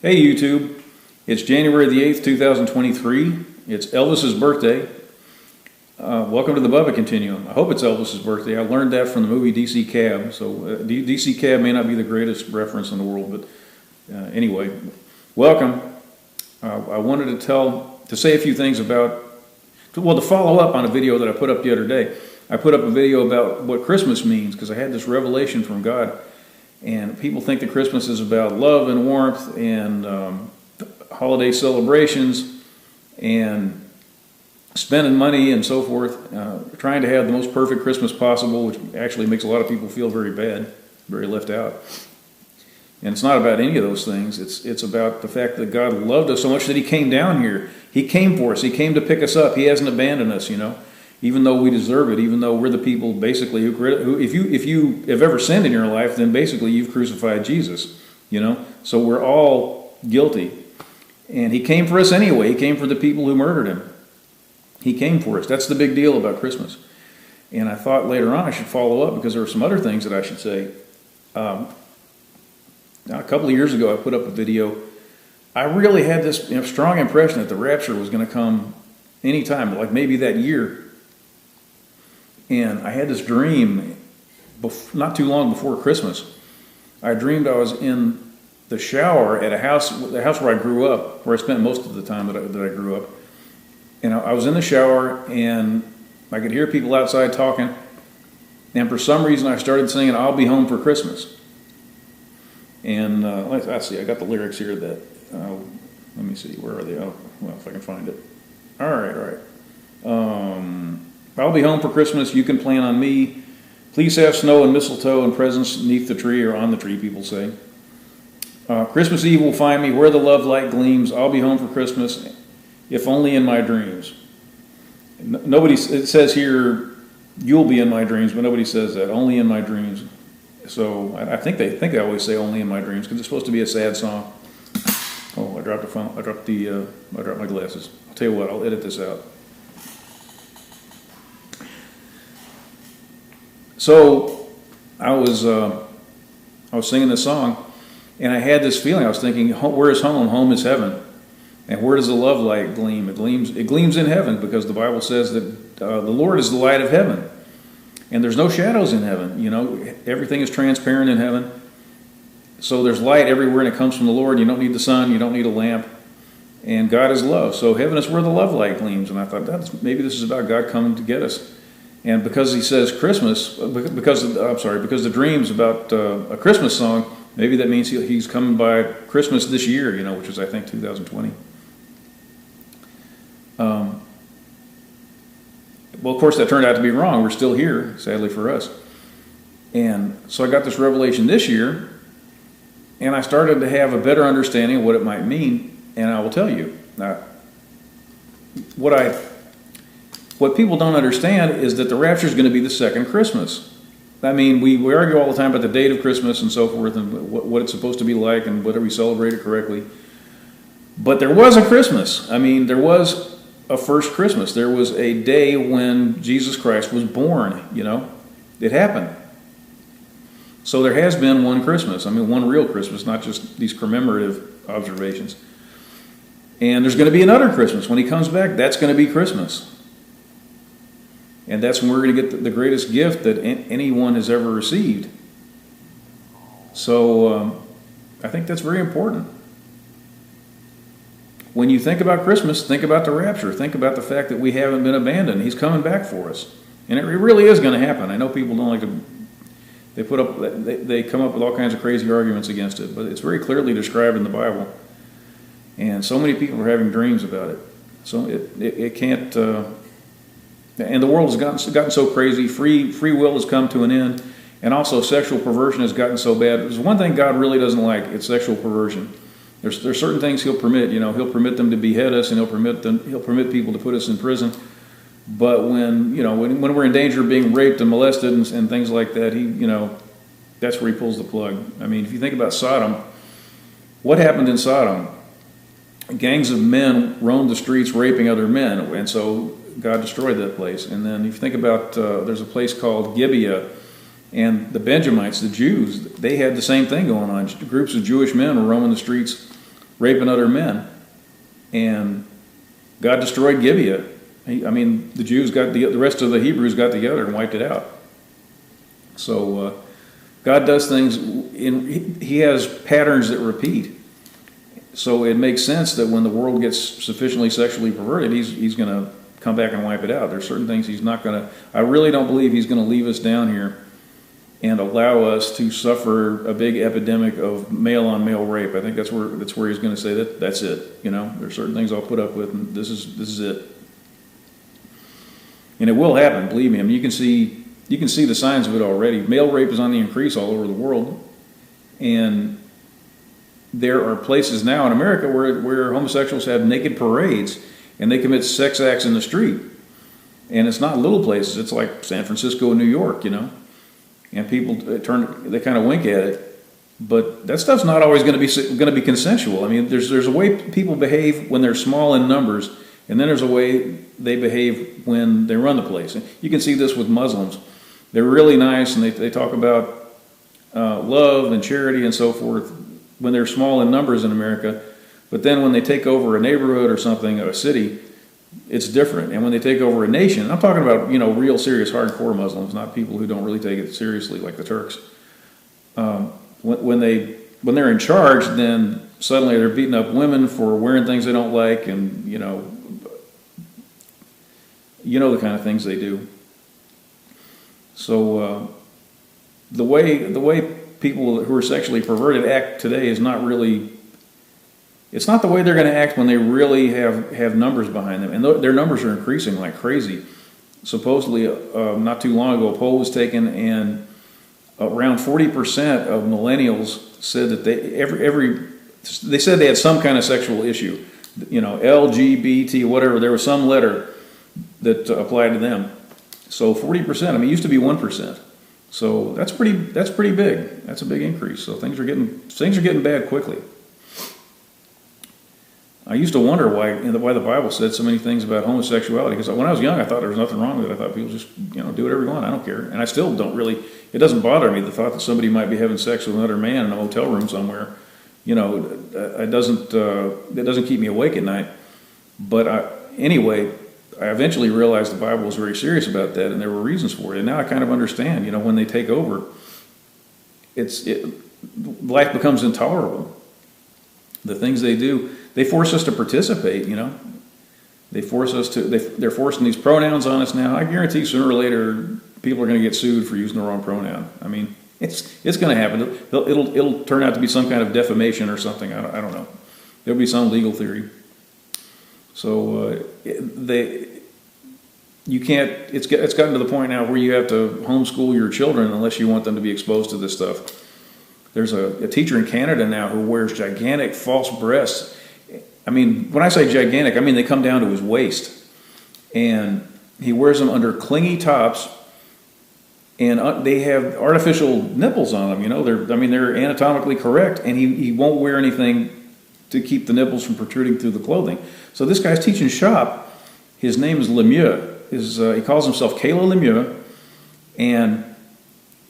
Hey YouTube, it's January the 8th, 2023. It's Elvis's birthday. Welcome to the Bubba Continuum. I hope it's Elvis's birthday. I learned that from the movie DC Cab. So DC Cab may not be the greatest reference in the world, but anyway, welcome. I wanted to say a few things about, to follow up on a video that I put up the other day. I put up a video about what Christmas means because I had this revelation from God. And people think that Christmas is about love and warmth and holiday celebrations and spending money and so forth, trying to have the most perfect Christmas possible, which actually makes a lot of people feel very bad, very left out. And it's not about any of those things. It's about the fact that God loved us so much that He came down here. He came for us. He came to pick us up. He hasn't abandoned us, even though we deserve it, even though we're the people basically who if you have ever sinned in your life, then basically you've crucified Jesus, So we're all guilty. And He came for us anyway. He came for the people who murdered Him. He came for us. That's the big deal about Christmas. And I thought later on I should follow up because there are some other things that I should say. Now, a couple of years ago I put up a video. I really had this strong impression that the rapture was going to come anytime, like maybe that year. And I had this dream not too long before Christmas. I dreamed I was in the shower at the house where I grew up, where I spent most of the time that I grew up. And I was in the shower, and I could hear people outside talking. And for some reason, I started singing, "I'll Be Home for Christmas." And let's see, I got the lyrics here that, let me see, where are they? Oh, well, if I can find it. All right. I'll be home for Christmas, you can plan on me. Please have snow and mistletoe and presents beneath the tree, or on the tree, people say. Christmas Eve will find me where the love light gleams. I'll be home for Christmas, if only in my dreams. It says here, you'll be in my dreams, but nobody says that, only in my dreams. So I think they always say only in my dreams, because it's supposed to be a sad song. Oh, I dropped the phone, I dropped my glasses. I'll tell you what, I'll edit this out. So I was singing this song, and I had this feeling. I was thinking, where is home? Home is heaven. And where does the love light gleam? It gleams in heaven, because the Bible says that the Lord is the light of heaven. And there's no shadows in heaven. Everything is transparent in heaven. So there's light everywhere, and it comes from the Lord. You don't need the sun. You don't need a lamp. And God is love. So heaven is where the love light gleams. And I thought, maybe this is about God coming to get us. And because He says Christmas, because the dream's about a Christmas song, maybe that means He's coming by Christmas this year, which is, I think, 2020. Well, of course, that turned out to be wrong. We're still here, sadly for us. And so I got this revelation this year, and I started to have a better understanding of what it might mean, and I will tell you. Now, what people don't understand is that the rapture is going to be the second Christmas. I mean, we argue all the time about the date of Christmas and so forth, and what it's supposed to be like, and whether we celebrate it correctly. But there was a Christmas. I mean, there was a first Christmas. There was a day when Jesus Christ was born, It happened. So there has been one Christmas. I mean, one real Christmas, not just these commemorative observations. And there's going to be another Christmas. When He comes back, that's going to be Christmas. And that's when we're going to get the greatest gift that anyone has ever received. So I think that's very important. When you think about Christmas, think about the rapture. Think about the fact that we haven't been abandoned. He's coming back for us. And it really is going to happen. I know people don't like to... They come up with all kinds of crazy arguments against it, but it's very clearly described in the Bible. And so many people are having dreams about it. So it can't... And the world has gotten so crazy. Free will has come to an end. And also sexual perversion has gotten so bad. There's one thing God really doesn't like. It's sexual perversion. There's certain things He'll permit. He'll permit them to behead us, and He'll permit people to put us in prison. But when we're in danger of being raped and molested and things like that, that's where He pulls the plug. I mean, if you think about Sodom, what happened in Sodom? Gangs of men roamed the streets raping other men, and so God destroyed that place. And then if you think about, there's a place called Gibeah, and the Benjamites, the Jews, they had the same thing going on. Groups of Jewish men were roaming the streets raping other men. And God destroyed Gibeah. The Jews the rest of the Hebrews got together and wiped it out. So God does things, He has patterns that repeat. So it makes sense that when the world gets sufficiently sexually perverted, He's going to come back and wipe it out. There's certain things He's not going to, I really don't believe He's going to leave us down here and allow us to suffer a big epidemic of male-on-male rape. I think that's where He's going to say that's it. There's certain things I'll put up with, and this is it. And it will happen, believe me. You can see the signs of it already. Male rape is on the increase all over the world, and there are places now in America where homosexuals have naked parades and they commit sex acts in the street. And it's not little places. It's like San Francisco and New York, And people they kind of wink at it, but that stuff's not always going to be consensual. There's a way people behave when they're small in numbers, and then there's a way they behave when they run the place. And you can see this with Muslims. They're really nice, and they talk about love and charity and so forth when they're small in numbers in America. But then when they take over a neighborhood or something, or a city, it's different. And when they take over a nation, I'm talking about real serious hardcore Muslims, not people who don't really take it seriously like the Turks. When they're in charge, then suddenly they're beating up women for wearing things they don't like, and the kind of things they do. So the way people who are sexually perverted act today is not really. It's not the way they're going to act when they really have numbers behind them, and their numbers are increasing like crazy. Supposedly, not too long ago, a poll was taken, and around 40% of millennials said that they said they had some kind of sexual issue, LGBT, whatever. There was some letter that applied to them. So 40%. It used to be 1%. So that's pretty big. That's a big increase. So things are getting bad quickly. I used to wonder why the Bible said so many things about homosexuality, because when I was young, I thought there was nothing wrong with it. I thought people just, do whatever you want. I don't care. And I still don't really, it doesn't bother me, the thought that somebody might be having sex with another man in a hotel room somewhere. It doesn't keep me awake at night. But anyway, I eventually realized the Bible was very serious about that, and there were reasons for it. And now I kind of understand, when they take over, life becomes intolerable. The things they do, they force us to participate, They force us to, they're forcing these pronouns on us now. I guarantee sooner or later people are going to get sued for using the wrong pronoun. It's going to happen. It'll turn out to be some kind of defamation or something. I don't know. There'll be some legal theory. So you can't. It's gotten to the point now where you have to homeschool your children unless you want them to be exposed to this stuff. There's a teacher in Canada now who wears gigantic false breasts. When I say gigantic, they come down to his waist, and he wears them under clingy tops, and they have artificial nipples on them. They're anatomically correct, and he won't wear anything to keep the nipples from protruding through the clothing. So this guy's teaching shop. His name is Lemieux. He calls himself Kayla Lemieux, and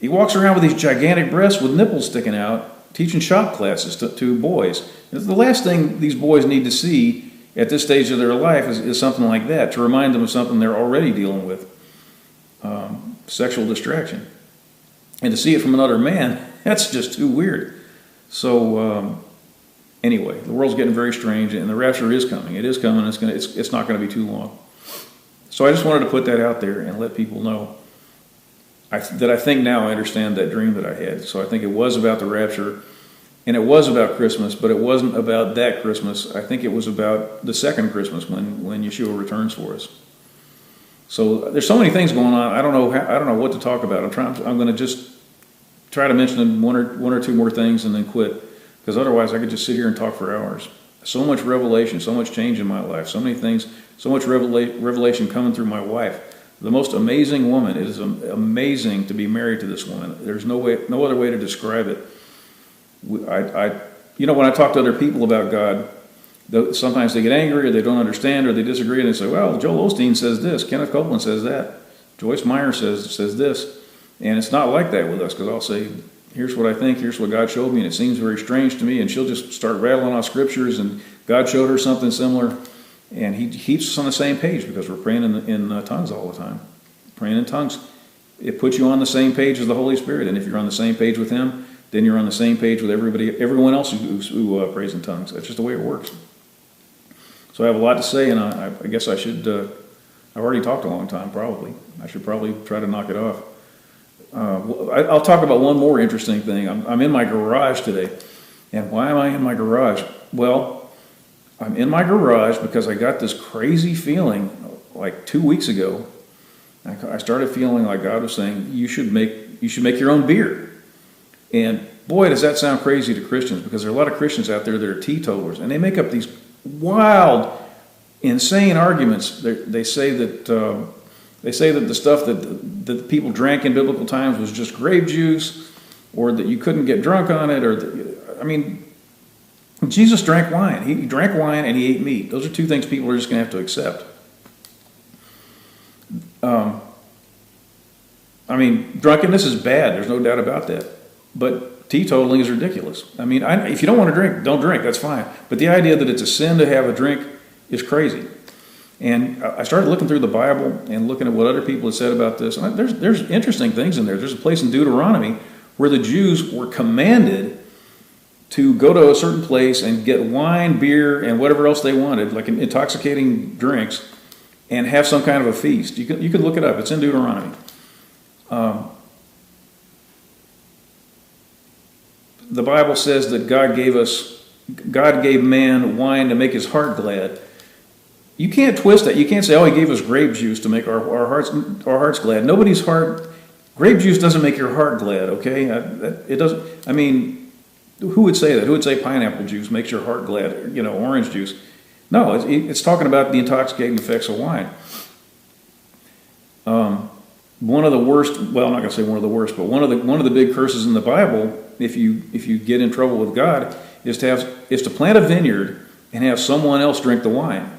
he walks around with these gigantic breasts with nipples sticking out, teaching shop classes to boys. The last thing these boys need to see at this stage of their life is something like that, to remind them of something they're already dealing with, sexual distraction. And to see it from another man, that's just too weird. So anyway, the world's getting very strange, and the rapture is coming. It is coming. It's not going to be too long. So I just wanted to put that out there and let people know that I think now I understand that dream that I had. So I think it was about the rapture, and it was about Christmas, but it wasn't about that Christmas. I think it was about the second Christmas when Yeshua returns for us. So there's so many things going on. I don't know what to talk about. I'm going to just try to mention one or two more things and then quit, because otherwise I could just sit here and talk for hours. So much revelation, so much change in my life, so many things, so much revelation coming through my wife. The most amazing woman. It is amazing to be married to this woman. There's no other way to describe it. When I talk to other people about God, sometimes they get angry, or they don't understand, or they disagree, and they say, well, Joel Osteen says this, Kenneth Copeland says that, Joyce Meyer says this. And it's not like that with us, because I'll say, here's what I think, here's what God showed me, and it seems very strange to me. And she'll just start rattling off scriptures, and God showed her something similar. And he keeps us on the same page because we're praying in tongues all the time. Praying in tongues, it puts you on the same page as the Holy Spirit. And if you're on the same page with Him, then you're on the same page with everyone else who prays in tongues. That's just the way it works. So I have a lot to say, and I guess I should. I've already talked a long time, probably. I should probably try to knock it off. I'll talk about one more interesting thing. I'm in my garage today. And why am I in my garage? Well, I'm in my garage because I got this crazy feeling like 2 weeks ago. I started feeling like God was saying, you should make your own beer. And boy, does that sound crazy to Christians, because there are a lot of Christians out there that are teetotalers, and they make up these wild, insane arguments. They say that the stuff that people drank in biblical times was just grape juice, or that you couldn't get drunk on it, Jesus drank wine. He drank wine and he ate meat. Those are two things people are just going to have to accept. Drunkenness is bad. There's no doubt about that. But teetotaling is ridiculous. If you don't want to drink, don't drink. That's fine. But the idea that it's a sin to have a drink is crazy. And I started looking through the Bible and looking at what other people had said about this. And there's interesting things in there. There's a place in Deuteronomy where the Jews were commanded to go to a certain place and get wine, beer, and whatever else they wanted, like intoxicating drinks, and have some kind of a feast. You can look it up. It's in Deuteronomy. The Bible says that God gave man wine to make his heart glad. You can't twist that. You can't say, "Oh, He gave us grape juice to make our hearts glad." Grape juice doesn't make your heart glad. Okay, it doesn't. Who would say that? Who would say pineapple juice makes your heart glad? Orange juice. No, it's talking about the intoxicating effects of wine. One of the worst. Well, I'm not going to say one of the worst, but one of the big curses in the Bible, if you get in trouble with God, is to plant a vineyard and have someone else drink the wine.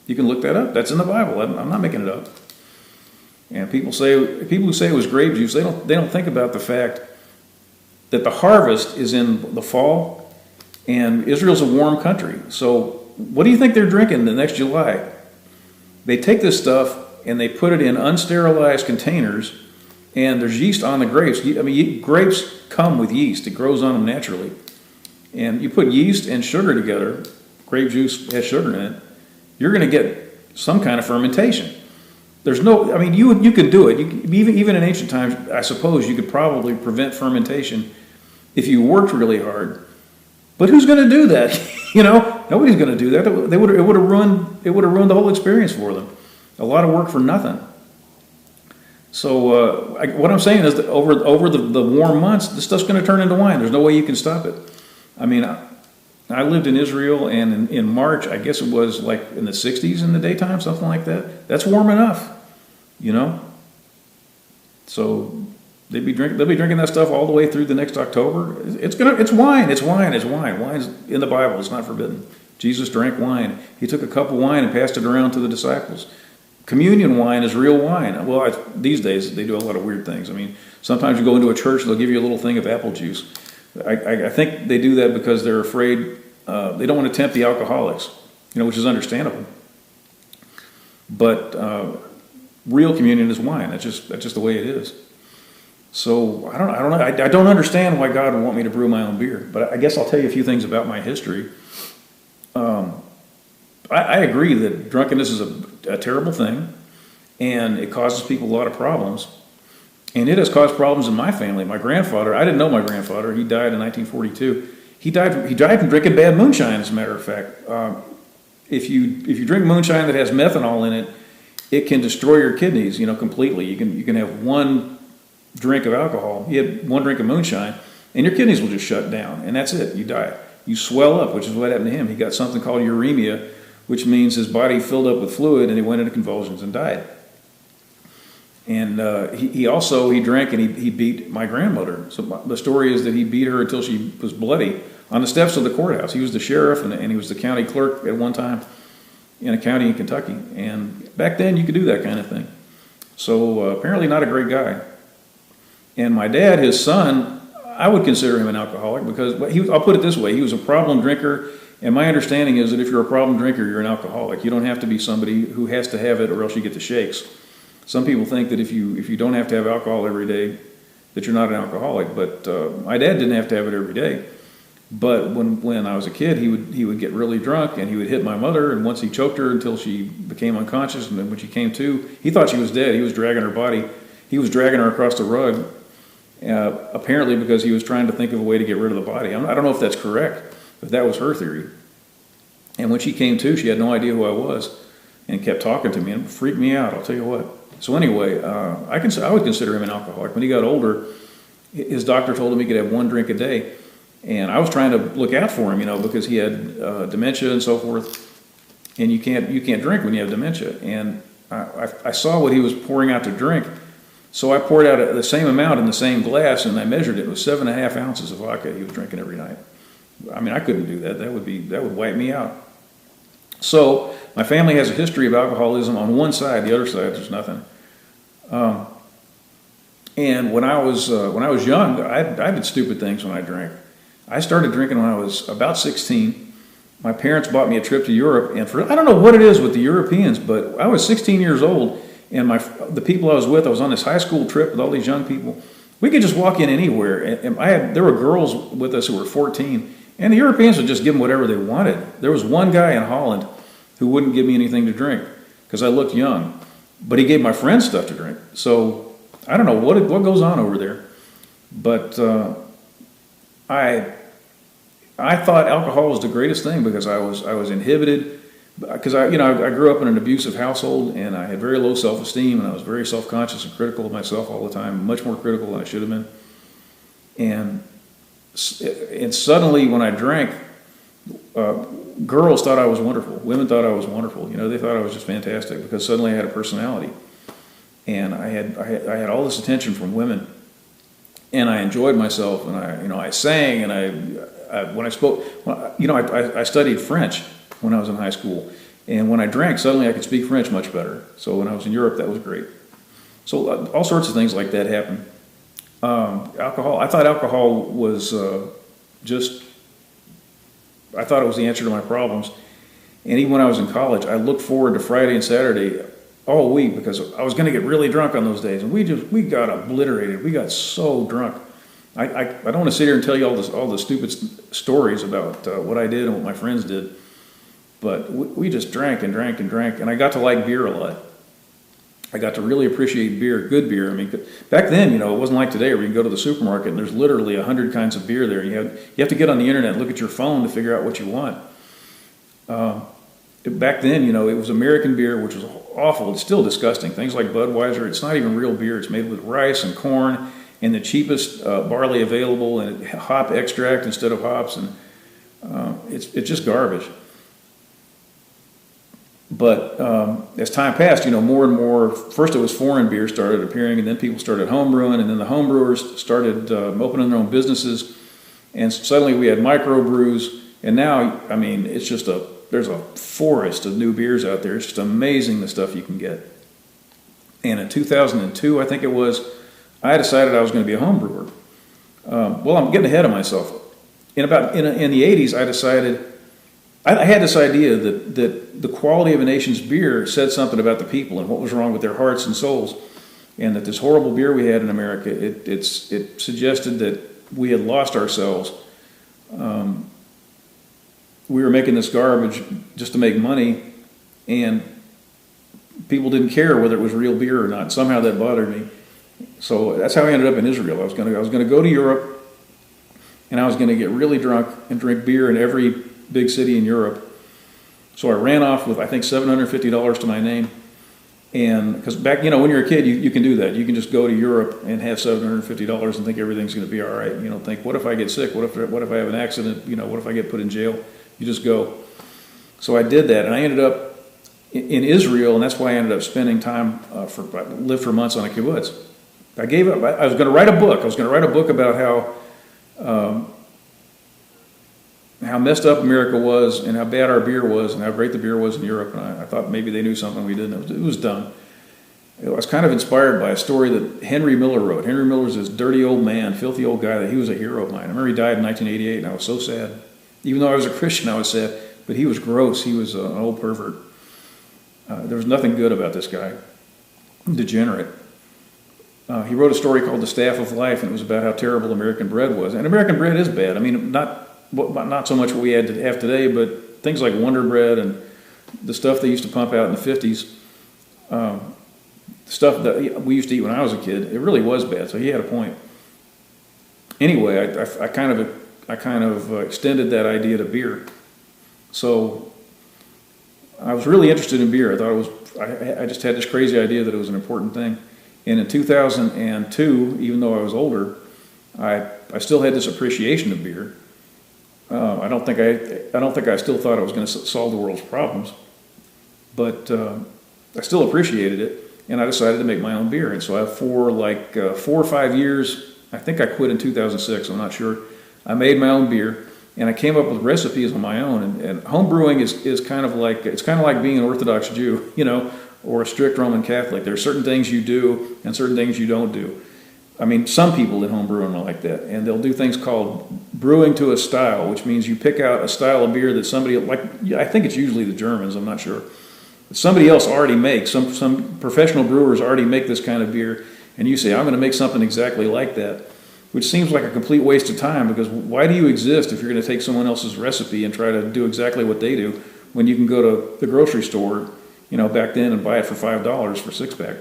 You can look that up. That's in the Bible. I'm not making it up. And people who say it was grape juice, they don't think about the fact that the harvest is in the fall, and Israel's a warm country. So what do you think they're drinking the next July? They take this stuff and they put it in unsterilized containers, and there's yeast on the grapes. Grapes come with yeast. It grows on them naturally. And you put yeast and sugar together, grape juice has sugar in it, you're going to get some kind of fermentation. There's no, you can do it. Even in ancient times, I suppose you could probably prevent fermentation if you worked really hard. But who's going to do that? Nobody's going to do that. It would have ruined the whole experience for them. A lot of work for nothing. So what I'm saying is that over the warm months, this stuff's going to turn into wine. There's no way you can stop it. I lived in Israel, and in March, I guess it was like in the 60s in the daytime, something like that. That's warm enough, So they'll be drinking that stuff all the way through the next October. It's wine. Wine's in the Bible. It's not forbidden. Jesus drank wine. He took a cup of wine and passed it around to the disciples. Communion wine is real wine. Well, these days they do a lot of weird things. Sometimes you go into a church, they'll give you a little thing of apple juice. I think they do that because they're afraid they don't want to tempt the alcoholics, which is understandable. But real communion is wine. That's just the way it is. So I don't know. I don't understand why God would want me to brew my own beer. But I guess I'll tell you a few things about my history. I agree that drunkenness is a terrible thing, and it causes people a lot of problems. And it has caused problems in my family. My grandfather, I didn't know my grandfather. He died in 1942. He died from drinking bad moonshine, as a matter of fact. If you drink moonshine that has methanol in it, it can destroy your kidneys, completely. You can have one drink of alcohol. He had one drink of moonshine, and your kidneys will just shut down, and that's it. You die. You swell up, which is what happened to him. He got something called uremia, which means his body filled up with fluid, and he went into convulsions and died. And he drank, and he beat my grandmother. So the story is that he beat her until she was bloody on the steps of the courthouse. He was the sheriff, and he was the county clerk at one time in a county in Kentucky. And back then, you could do that kind of thing. So apparently not a great guy. And my dad, his son, I would consider him an alcoholic because I'll put it this way: he was a problem drinker, and my understanding is that if you're a problem drinker, you're an alcoholic. You don't have to be somebody who has to have it, or else you get the shakes. Some people think that if you don't have to have alcohol every day, that you're not an alcoholic. But my dad didn't have to have it every day. But when I was a kid, he would get really drunk and he would hit my mother. And once he choked her until she became unconscious, and then when she came to, he thought she was dead. He was dragging her body. He was dragging her across the rug, apparently because he was trying to think of a way to get rid of the body. I don't know if that's correct, but that was her theory. And when she came to, she had no idea who I was and kept talking to me and freaked me out, I'll tell you what. So anyway, I would consider him an alcoholic. When he got older, his doctor told him he could have 1 drink a day. And I was trying to look out for him, because he had dementia and so forth. And you can't drink when you have dementia. And I saw what he was pouring out to drink. So I poured out the same amount in the same glass, and I measured it. It was 7.5 ounces of vodka he was drinking every night. I mean, I couldn't do that. That would wipe me out. So my family has a history of alcoholism on one side. The other side, there's nothing. And when I was young, I did stupid things when I drank. I started drinking when I was about 16. My parents bought me a trip to Europe, and I don't know what it is with the Europeans, but I was 16 years old, and the people I was with, I was on this high school trip with all these young people. We could just walk in anywhere, and there were girls with us who were 14, and the Europeans would just give them whatever they wanted. There was one guy in Holland who wouldn't give me anything to drink because I looked young, but he gave my friends stuff to drink. So I don't know what goes on over there, but I thought alcohol was the greatest thing because I was inhibited, because I grew up in an abusive household, and I had very low self-esteem, and I was very self-conscious and critical of myself all the time, much more critical than I should have been. And suddenly when I drank, girls thought I was wonderful. Women thought I was wonderful. They thought I was just fantastic because suddenly I had a personality, and I had all this attention from women, and I enjoyed myself, and I sang, and when I spoke, I studied French when I was in high school, and when I drank, suddenly I could speak French much better. So when I was in Europe, that was great. So all sorts of things like that happened. Alcohol. I thought alcohol was I thought it was the answer to my problems. And even when I was in college, I looked forward to Friday and Saturday all week because I was going to get really drunk on those days. And we got obliterated. We got so drunk. I don't want to sit here and tell you all the stupid stories about what I did and what my friends did. But we just drank and drank and drank. And I got to like beer a lot. I got to really appreciate beer, good beer. I mean, back then, it wasn't like today where you can go to the supermarket and there's literally 100 kinds of beer there. You have to get on the internet and look at your phone to figure out what you want. Back then, it was American beer, which was awful. It's still disgusting. Things like Budweiser, it's not even real beer. It's made with rice and corn and the cheapest barley available, and hop extract instead of hops, and it's just garbage. But as time passed, more and more, first it was foreign beer started appearing, and then people started homebrewing, and then the homebrewers started opening their own businesses, and suddenly we had microbrews, and now, it's just there's a forest of new beers out there. It's just amazing the stuff you can get. And in 2002, I think it was, I decided I was going to be a home brewer. Well, I'm getting ahead of myself. In the 80s, I decided, I had this idea that the quality of a nation's beer said something about the people and what was wrong with their hearts and souls, and that this horrible beer we had in America, it suggested that we had lost ourselves. We were making this garbage just to make money, and people didn't care whether it was real beer or not. Somehow that bothered me. So that's how I ended up in Israel. I was going to go to Europe, and I was going to get really drunk and drink beer in every big city in Europe. So I ran off with, I think, $750 to my name. And because back, when you're a kid, you can do that. You can just go to Europe and have $750 and think everything's going to be all right. You don't think, what if I get sick? What if I have an accident? What if I get put in jail? You just go. So I did that, and I ended up in Israel, and that's why I ended up spending time I lived for months on a kibbutz. I gave up. I was going to write a book. I was going to write a book about how messed up America was and how bad our beer was and how great the beer was in Europe. And I thought maybe they knew something we didn't. It was dumb. I was kind of inspired by a story that Henry Miller wrote. Henry Miller's this dirty old man, filthy old guy that he was a hero of mine. I remember he died in 1988, and I was so sad. Even though I was a Christian, I was sad. But he was gross. He was an old pervert. There was nothing good about this guy. Degenerate. He wrote a story called The Staff of Life, and it was about how terrible American bread was. And American bread is bad. I mean, not so much what we have today, but things like Wonder Bread and the stuff they used to pump out in the 50s. Stuff that we used to eat when I was a kid, it really was bad. So he had a point. Anyway, I kind of extended that idea to beer. So I was really interested in beer. I thought it was. I just had this crazy idea that it was an important thing. And in 2002, even though I was older, I still had this appreciation of beer. I don't think I still thought I was going to solve the world's problems, but I still appreciated it. And I decided to make my own beer. And so for 4 or 5 years, I think I quit in 2006, I'm not sure, I made my own beer, and I came up with recipes on my own. And home brewing is kind of like being an Orthodox Jew, or a strict Roman Catholic. There are certain things you do and certain things you don't do. I mean, some people in home brewing are like that, and they'll do things called brewing to a style, which means you pick out a style of beer that somebody, I think it's usually the Germans, I'm not sure, somebody else already makes. Some professional brewers already make this kind of beer, and you say, I'm going to make something exactly like that, which seems like a complete waste of time, because why do you exist if you're going to take someone else's recipe and try to do exactly what they do when you can go to the grocery store, back then, and buy it for $5 for 6-pack?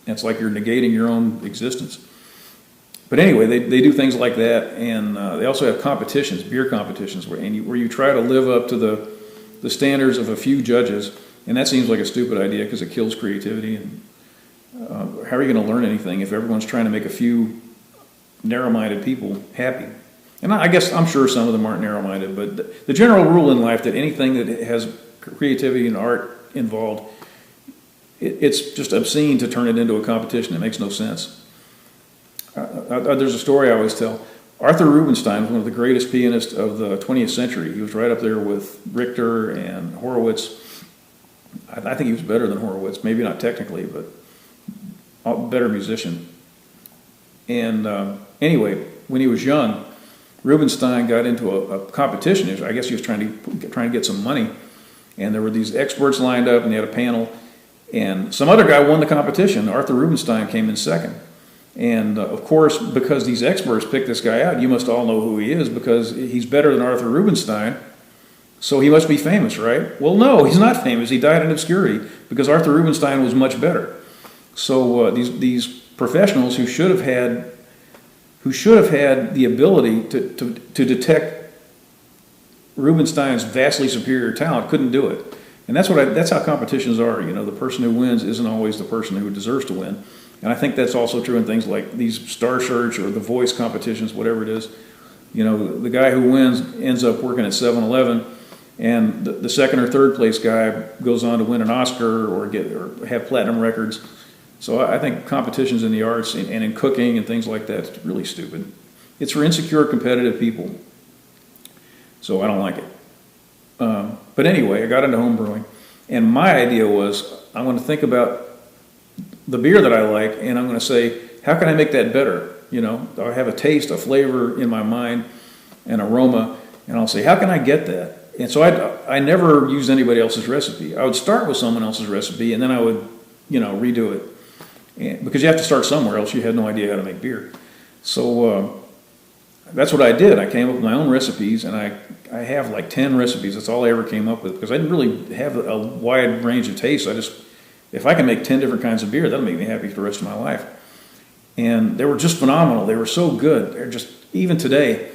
It's like you're negating your own existence. But anyway, they do things like that, and they also have competitions, beer competitions, where you try to live up to the standards of a few judges. And that seems like a stupid idea because it kills creativity. And how are you going to learn anything if everyone's trying to make a few narrow-minded people happy? And I'm sure some of them aren't narrow-minded, but the general rule in life that anything that has creativity and art involved, it's just obscene to turn it into a competition. It makes no sense. There's a story I always tell. Arthur Rubinstein was one of the greatest pianists of the 20th century. He was right up there with Richter and Horowitz. I think he was better than Horowitz, maybe not technically, but a better musician. And anyway, when he was young, Rubinstein got into a competition. I guess he was trying to get some money, and there were these experts lined up, and they had a panel, and some other guy won the competition. Arthur Rubinstein came in second. And of course, because these experts picked this guy out, you must all know who he is, because he's better than Arthur Rubinstein. So he must be famous, right? Well, no, he's not famous. He died in obscurity because Arthur Rubinstein was much better. So these professionals who should have had the ability to detect Rubinstein's vastly superior talent couldn't do it. And that's how competitions are. The person who wins isn't always the person who deserves to win. And I think that's also true in things like these Star Search or the voice competitions, whatever it is. The guy who wins ends up working at 7-Eleven. And the second or third place guy goes on to win an Oscar or have platinum records. So I think competitions in the arts and in cooking and things like that is really stupid. It's for insecure, competitive people. So I don't like it. But anyway, I got into home brewing. And my idea was I'm going to think about the beer that I like, and I'm going to say, how can I make that better? I have a taste, a flavor in my mind, an aroma, and I'll say, how can I get that? And so I never used anybody else's recipe. I would start with someone else's recipe, and then I would, redo it. Because you have to start somewhere, else you had no idea how to make beer. So that's what I did. I came up with my own recipes, and I have like 10 recipes. That's all I ever came up with, because I didn't really have a wide range of tastes. If I can make 10 different kinds of beer, that'll make me happy for the rest of my life. And they were just phenomenal. They were so good. They're just, even today,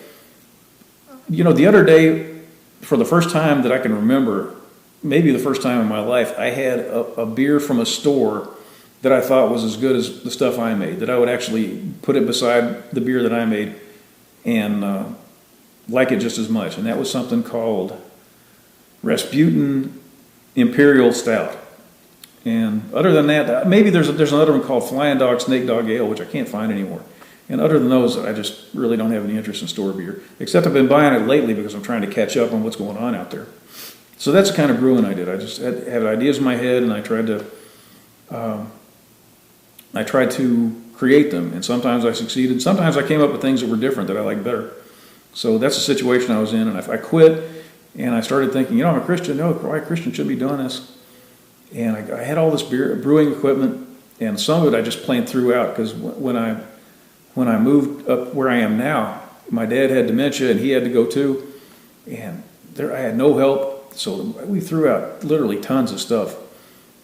the other day, for the first time that I can remember, maybe the first time in my life, I had a beer from a store that I thought was as good as the stuff I made, that I would actually put it beside the beer that I made and like it just as much. And that was something called Rasputin Imperial Stout. And other than that, maybe there's another one called Flying Dog Snake Dog Ale, which I can't find anymore. And other than those, I just really don't have any interest in store beer, except I've been buying it lately because I'm trying to catch up on what's going on out there. So that's the kind of brewing I did. I just had ideas in my head, and I tried to I tried to create them, and sometimes I succeeded. Sometimes I came up with things that were different that I liked better. So that's the situation I was in, and I quit, and I started thinking, I'm a Christian. No, why a Christian should be doing this? And I had all this brewing equipment, and some of it I just plain threw out, because when I moved up where I am now, my dad had dementia, and he had to go too, and I had no help, so we threw out literally tons of stuff.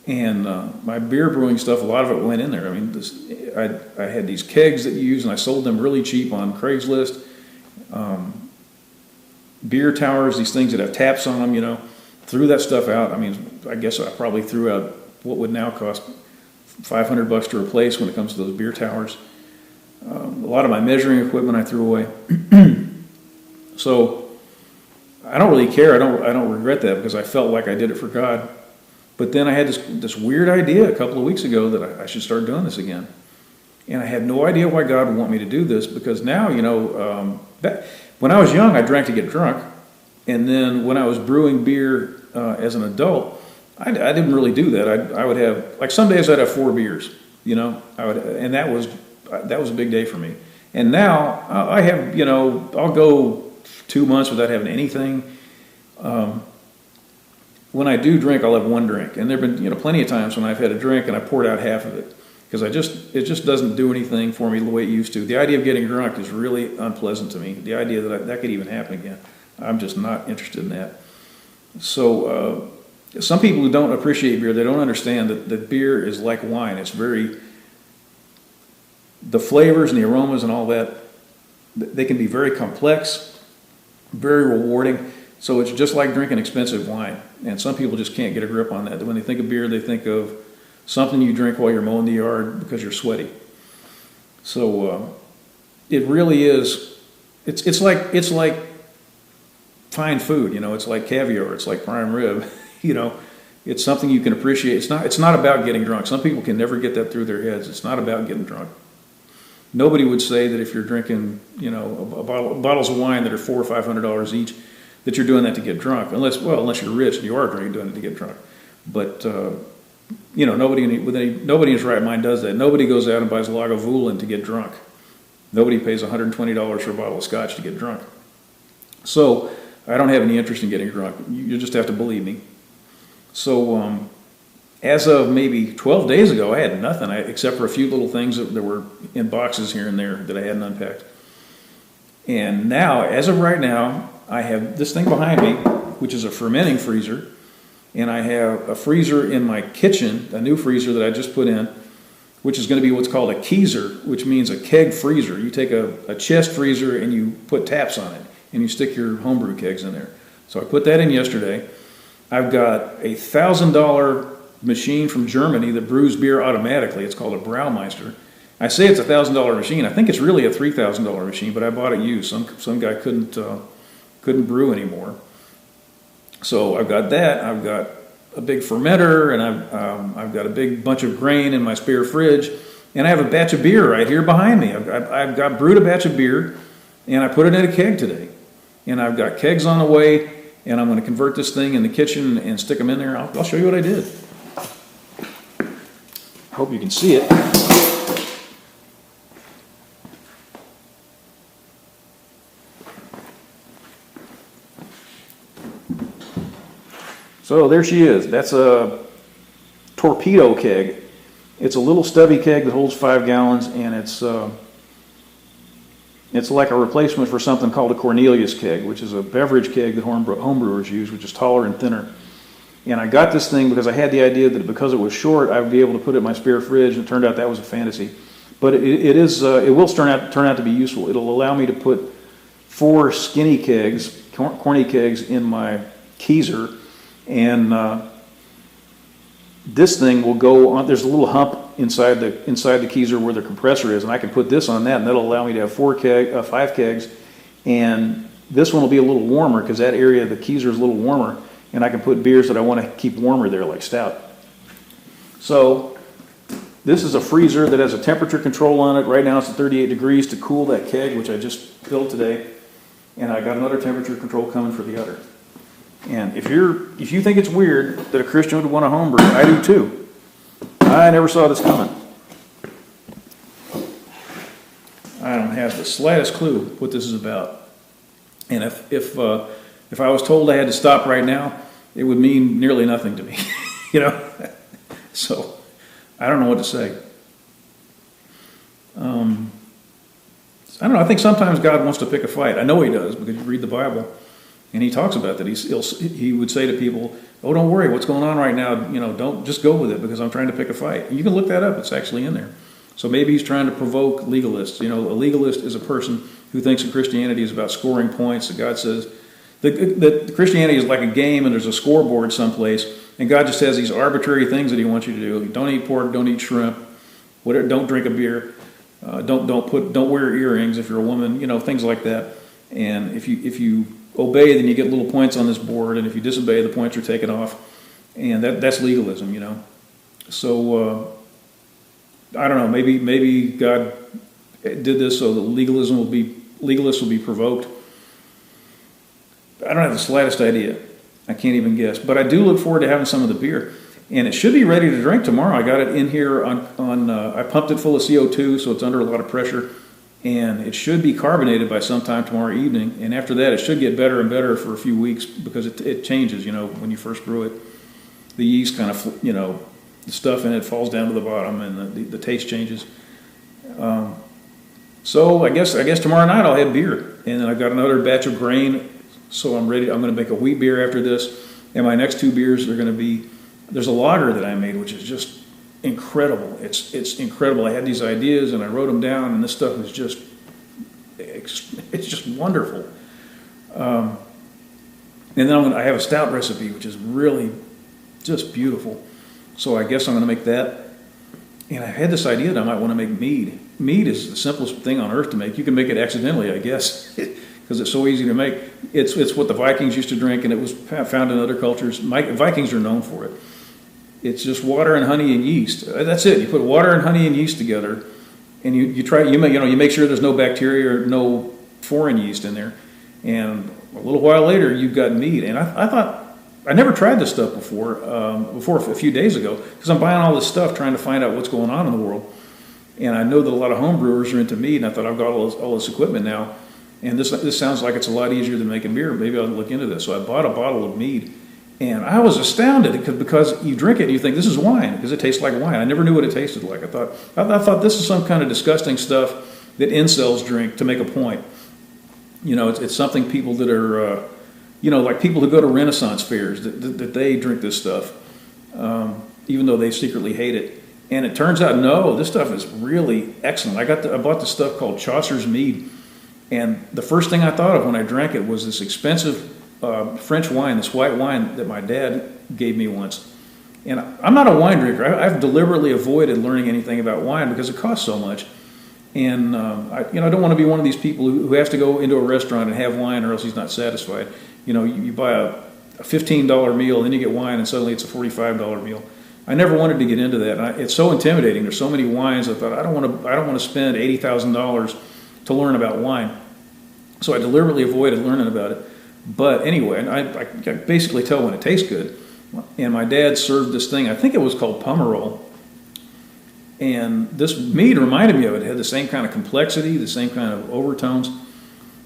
And my beer brewing stuff, a lot of it went in there. I mean, I had these kegs that you use, and I sold them really cheap on Craigslist. Beer towers, these things that have taps on them, threw that stuff out. I mean, I guess I probably threw out what would now cost $500 to replace when it comes to those beer towers. A lot of my measuring equipment I threw away. So I don't really care. I don't regret that, because I felt like I did it for God. But then I had this weird idea a couple of weeks ago that I should start doing this again. And I had no idea why God would want me to do this, because now, when I was young, I drank to get drunk. And then when I was brewing beer as an adult, I didn't really do that. I would have, like some days I'd have 4 beers, and that was a big day for me. And now I have, I'll go 2 months without having anything. When I do drink, I'll have 1 drink. And there've been, plenty of times when I've had a drink and I poured out half of it, because it just doesn't do anything for me the way it used to. The idea of getting drunk is really unpleasant to me. The idea that could even happen again, I'm just not interested in that. So some people who don't appreciate beer, they don't understand that beer is like wine. It's the flavors and the aromas and all that, they can be very complex, very rewarding. So it's just like drinking expensive wine. And some people just can't get a grip on that. When they think of beer, they think of something you drink while you're mowing the yard because you're sweaty. So it really is. It's like fine food. It's like caviar. It's like prime rib. It's something you can appreciate. It's not about getting drunk. Some people can never get that through their heads. It's not about getting drunk. Nobody would say that if you're drinking, bottles of wine that are $400 or $500 each, that you're doing that to get drunk, unless you're rich and you are doing it to get drunk. But nobody in his right mind does that. Nobody goes out and buys a Lagavulin to get drunk. Nobody pays $120 for a bottle of scotch to get drunk. So I don't have any interest in getting drunk. You just have to believe me. So as of maybe 12 days ago, I had nothing except for a few little things that were in boxes here and there that I hadn't unpacked. And now, as of right now, I have this thing behind me, which is a fermenting freezer, and I have a freezer in my kitchen, a new freezer that I just put in, which is going to be what's called a keezer, which means a keg freezer. You take a chest freezer and you put taps on it, and you stick your homebrew kegs in there. So I put that in yesterday. I've got a $1,000 machine from Germany that brews beer automatically. It's called a Braumeister. I say it's a $1,000 machine. I think it's really a $3,000 machine, but I bought it used. Some guy couldn't brew anymore. So I've got that. I've got a big fermenter, and I've got a big bunch of grain in my spare fridge, and I have a batch of beer right here behind me. I've got brewed a batch of beer, and I put it in a keg today. And I've got kegs on the way, and I'm going to convert this thing in the kitchen and stick them in there. I'll show you what I did. I hope you can see it. So there she is. That's a torpedo keg. It's a little stubby keg that holds 5 gallons, and it's like a replacement for something called a Cornelius keg, which is a beverage keg that homebrewers use, which is taller and thinner. And I got this thing because I had the idea that because it was short, I would be able to put it in my spare fridge, and it turned out that was a fantasy. But it will turn out to be useful. It'll allow me to put 4 skinny kegs, corny kegs, in my keezer. And this thing will go on. There's a little hump inside the keezer where the compressor is, and I can put this on that, and that'll allow me to have 5 kegs. And this one will be a little warmer because that area of the keezer is a little warmer, and I can put beers that I want to keep warmer there, like stout. So this is a freezer that has a temperature control on it. Right now it's at 38 degrees to cool that keg, which I just filled today, and I got another temperature control coming for the other. And if you think it's weird that a Christian would want a homebrew, I do too. I never saw this coming. don't have the slightest clue what this is about. And if I was told I had to stop right now, it would mean nearly nothing to me, you know. So I don't know what to say. I don't know. I think sometimes God wants to pick a fight. I know He does because you read the Bible, and He talks about that. He would say to people, "Oh, don't worry, what's going on right now? You know, don't just go with it because I'm trying to pick a fight." And you can look that up. It's actually in there. So maybe He's trying to provoke legalists. You know, a legalist is a person who thinks that Christianity is about scoring points. That God says that Christianity is like a game, and there's a scoreboard someplace, and God just has these arbitrary things that He wants you to do. Don't eat pork. Don't eat shrimp. Whatever. Don't drink a beer. Don't wear earrings if you're a woman, you know, things like that. And if you obey, then you get little points on this board, and if you disobey, the points are taken off. And that's legalism, you know. So I don't know. Maybe God did this so that legalists will be provoked. I don't have the slightest idea. I can't even guess. But I do look forward to having some of the beer. And it should be ready to drink tomorrow. I got it in here I pumped it full of CO2, so it's under a lot of pressure. And it should be carbonated by sometime tomorrow evening. And after that, it should get better and better for a few weeks because it changes, you know, when you first brew it. The yeast kind of, you know, the stuff in it falls down to the bottom and the taste changes. So I guess tomorrow night I'll have beer. And then I've got another batch of grain, so I'm ready. I'm going to make a wheat beer after this. And my next two beers are going to be, there's a lager that I made, which is just incredible. It's incredible. I had these ideas and I wrote them down, and this stuff is it's just wonderful. And then I have a stout recipe, which is really just beautiful. So I guess I'm going to make that. And I had this idea that I might want to make mead. Mead is the simplest thing on earth to make. You can make it accidentally, I guess, because it's so easy to make. It's what the Vikings used to drink, and it was found in other cultures. Vikings are known for it. It's just water and honey and yeast. That's it. You put water and honey and yeast together, and you make sure there's no bacteria or no foreign yeast in there. And a little while later, you've got mead. And I thought, I never tried this stuff before a few days ago, because I'm buying all this stuff trying to find out what's going on in the world. And I know that a lot of home brewers are into mead, and I thought I've got all this equipment now, and this sounds like it's a lot easier than making beer. Maybe I'll look into this. So I bought a bottle of mead, and I was astounded because you drink it and you think this is wine because it tastes like wine. I never knew what it tasted like. I thought this is some kind of disgusting stuff that incels drink to make a point. You know, it's something people that are like people who go to Renaissance fairs that they drink this stuff, even though they secretly hate it. And it turns out, no, this stuff is really excellent. I bought this stuff called Chaucer's Mead, and the first thing I thought of when I drank it was this expensive French wine, this white wine that my dad gave me once. And I'm not a wine drinker. I've deliberately avoided learning anything about wine because it costs so much. And I don't want to be one of these people who has to go into a restaurant and have wine or else he's not satisfied. You know, you buy a $15 meal, then you get wine, and suddenly it's a $45 meal. I never wanted to get into that. And it's so intimidating. There's so many wines. I thought I don't want to spend $80,000 to learn about wine. So I deliberately avoided learning about it. But anyway, I basically tell when it tastes good. And my dad served this thing. I think it was called Pomerol. And this mead reminded me of it. It had the same kind of complexity, the same kind of overtones,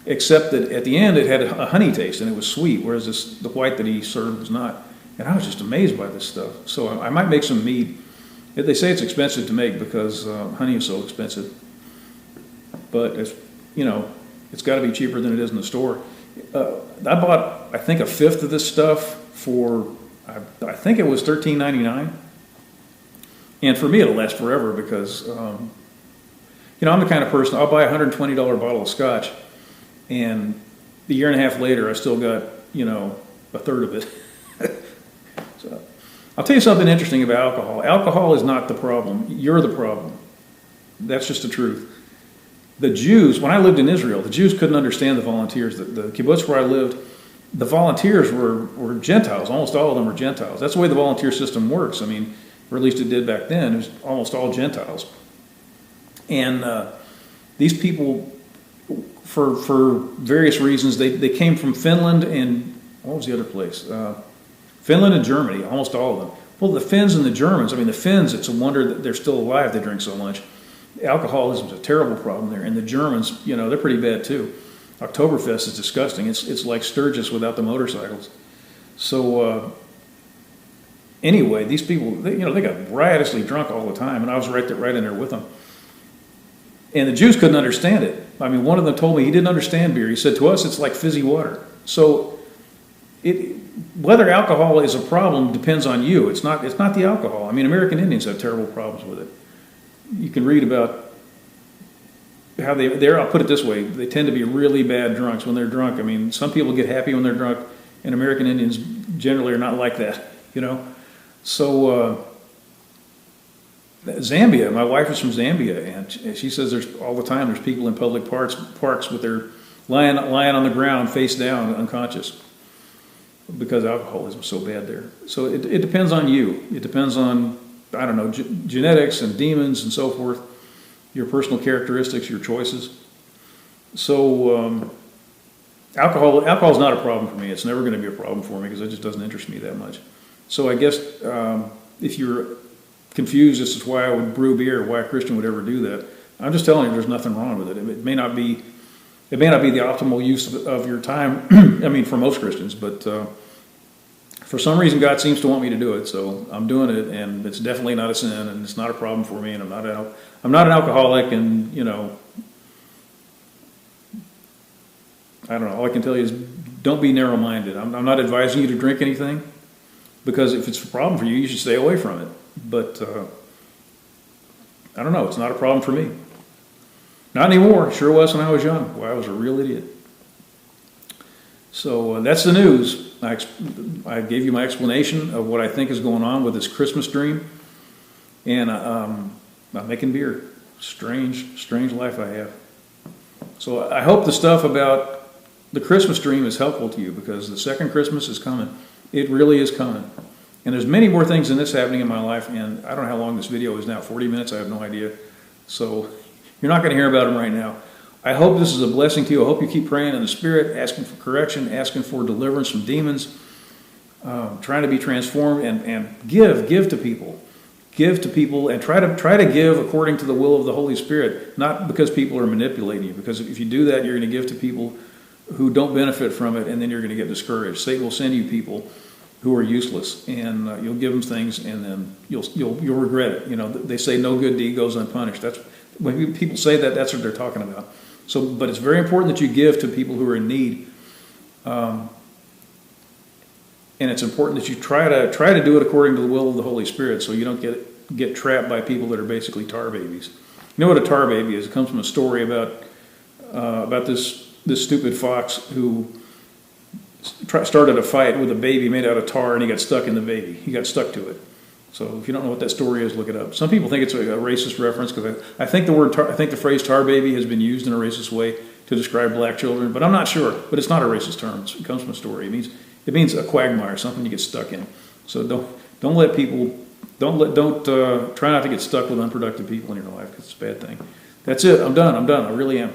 except that at the end it had a honey taste and it was sweet, whereas the white that he served was not. And I was just amazed by this stuff. So I might make some mead. They say it's expensive to make because honey is so expensive. But it's got to be cheaper than it is in the store. I bought, I think, a fifth of this stuff for, I think it was $13.99. And for me, it'll last forever because, I'm the kind of person, I'll buy a $120 bottle of scotch, and a year and a half later, I still got, a third of it. So, I'll tell you something interesting about alcohol. Alcohol is not the problem. You're the problem. That's just the truth. The Jews, when I lived in Israel, the Jews couldn't understand the volunteers. The kibbutz where I lived, the volunteers were Gentiles. Almost all of them were Gentiles. That's the way the volunteer system works. I mean, or at least it did back then. It was almost all Gentiles. And these people, for various reasons, they came from Finland and, what was the other place? Finland and Germany, almost all of them. Well, the Finns and the Germans, the Finns, it's a wonder that they're still alive. They drink so much. Alcoholism is a terrible problem there, and the Germans, they're pretty bad too. Oktoberfest is disgusting. It's like Sturgis without the motorcycles. So anyway, these people, they got riotously drunk all the time, and I was right in there with them. And the Jews couldn't understand it. I mean, one of them told me he didn't understand beer. He said, to us, it's like fizzy water. So whether alcohol is a problem depends on you. It's not the alcohol. I mean, American Indians have terrible problems with it. You can read about how I'll put it this way, they tend to be really bad drunks when they're drunk. I mean, some people get happy when they're drunk, and American Indians generally are not like that, So Zambia, my wife is from Zambia, and she says there's people in public parks with their lying on the ground face down, unconscious, because alcoholism is so bad there. So it depends on you. It depends on, I don't know, genetics and demons and so forth, your personal characteristics, your choices. So alcohol is not a problem for me. It's never going to be a problem for me because it just doesn't interest me that much. So I guess if you're confused as to why I would brew beer, why a Christian would ever do that, I'm just telling you there's nothing wrong with it. It may not be the optimal use of your time. I mean, for most Christians, but for some reason God seems to want me to do it, so I'm doing it, and it's definitely not a sin, and it's not a problem for me, and I'm not an alcoholic, and I don't know. All I can tell you is don't be narrow-minded. I'm not advising you to drink anything, because if it's a problem for you, you should stay away from it. But I don't know. It's not a problem for me. Not anymore. Sure was when I was young. Boy, I was a real idiot. So that's the news. I gave you my explanation of what I think is going on with this Christmas dream, and I'm making beer. Strange life I have. So I hope the stuff about the Christmas dream is helpful to you, because the second Christmas is coming. It really is coming. And there's many more things than this happening in my life, and I don't know how long this video is now, 40 minutes, I have no idea. So you're not going to hear about them right now. I hope this is a blessing to you. I hope you keep praying in the Spirit, asking for correction, asking for deliverance from demons, trying to be transformed, and give to people. Give to people, and try to give according to the will of the Holy Spirit, not because people are manipulating you, because if you do that, you're going to give to people who don't benefit from it, and then you're going to get discouraged. Satan will send you people who are useless, and you'll give them things, and then you'll regret it. They say no good deed goes unpunished. That's when people say that, that's what they're talking about. So, but it's very important that you give to people who are in need, and it's important that you try to do it according to the will of the Holy Spirit, so you don't get trapped by people that are basically tar babies. You know what a tar baby is? It comes from a story about this stupid fox who started a fight with a baby made out of tar, and he got stuck in the baby. He got stuck to it. So if you don't know what that story is, look it up. Some people think it's a racist reference, because I think the phrase tar baby has been used in a racist way to describe black children, but I'm not sure. But it's not a racist term. It comes from a story. It means a quagmire, something you get stuck in. So don't try not to get stuck with unproductive people in your life, because it's a bad thing. That's it. I'm done. I really am.